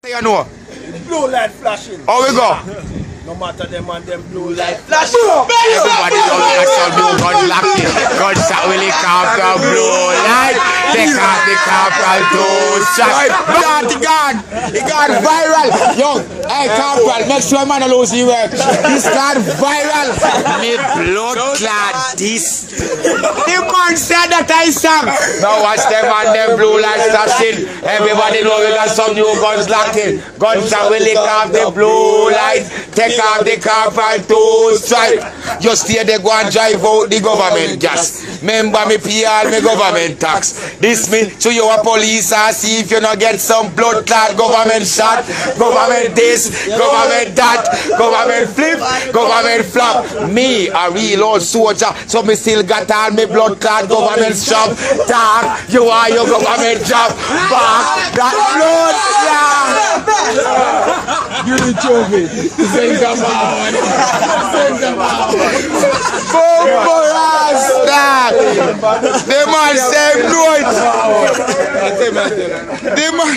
You know? Blue light flashing. How we go? No matter them and them blue light flashing. Everybody know we got some new guns locked in. Guns that will come from blue light. Take off the corporal two shots. It got viral. Yo, hey corporal, make sure man don't lose your work. This got viral. Me blood clot this. The man said that I sang. Now watch them and them blue lights flashing. Everybody know we got some new guns locked in. Guns that will off the blue light. Take off the corporal two strike. You stay there go and drive out the government gas. Remember me pay all me government tax. This me to you a police and see if you not get some blood clot government shot. Government this, government that, government flip, government flop. Me a real old soldier, so me still got all me blood clot government shop. Talk, you are your government job. Back that blood clot. You the trophy. Think about it. Think about it. Bumbo Rasta. The man say no. The man